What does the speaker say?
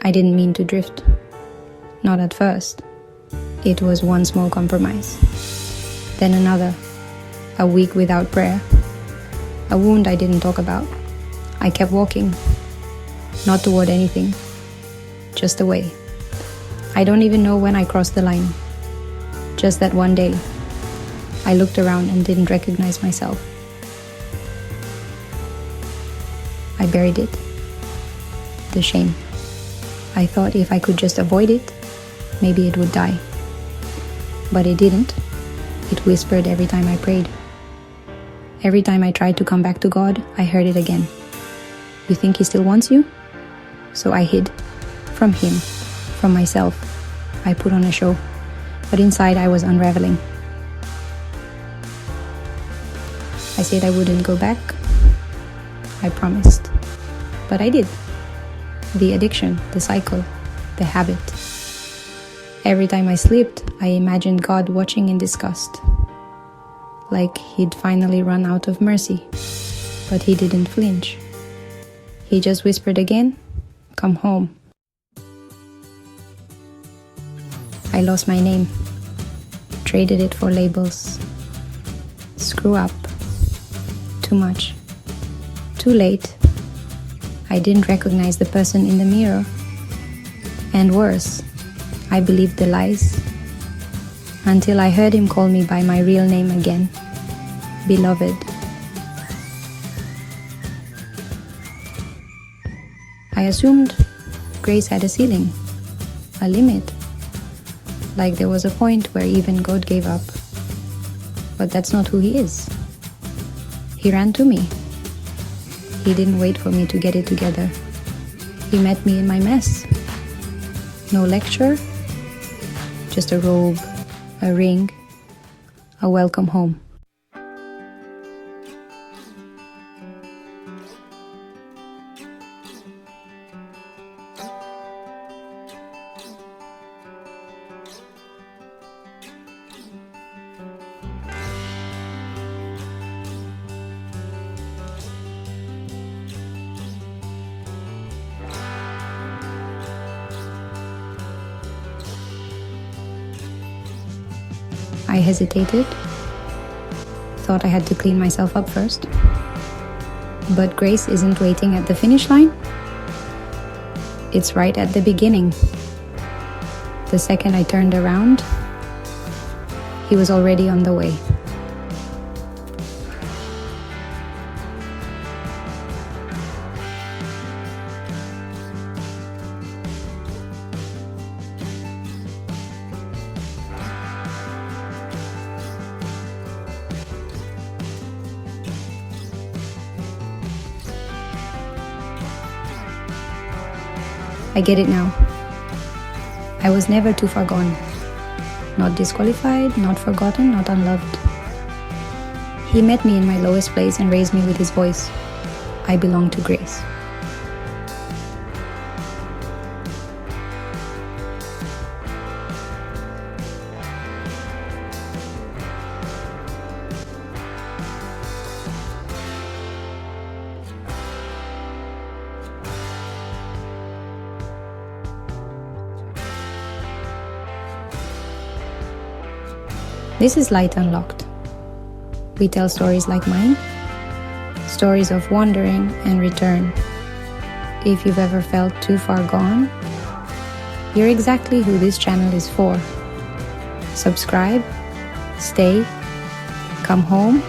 I didn't mean to drift. Not at first. It was one small compromise. Then another. A week without prayer. A wound I didn't talk about. I kept walking. Not toward anything. Just away. I don't even know when I crossed the line. Just that one day, I looked around and didn't recognize myself. I buried it. The shame. I thought if I could just avoid it, maybe it would die. But it didn't. It whispered every time I prayed. Every time I tried to come back to God, I heard it again. You think He still wants you? So I hid. From Him. From myself. I put on a show. But inside I was unraveling. I said I wouldn't go back. I promised. But I did. The addiction, the cycle, the habit. Every time I slept, I imagined God watching in disgust. Like He'd finally run out of mercy. But He didn't flinch. He just whispered again, "Come home." I lost my name. Traded it for labels. Screw up. Too much. Too late. I didn't recognize the person in the mirror. And worse, I believed the lies. Until I heard Him call me by my real name again. Beloved. I assumed grace had a ceiling, a limit. Like there was a point where even God gave up. But that's not who He is. He ran to me. He didn't wait for me to get it together. He met me in my mess. No lecture, just a robe, a ring, a welcome home. I hesitated, thought I had to clean myself up first. But grace isn't waiting at the finish line. It's right at the beginning. The second I turned around, He was already on the way. I get it now. I was never too far gone. Not disqualified, not forgotten, not unloved. He met me in my lowest place and raised me with His voice. I belong to grace. This is Light Unlocked. We tell stories like mine, stories of wandering and return. If you've ever felt too far gone, you're exactly who this channel is for. Subscribe, stay, come home,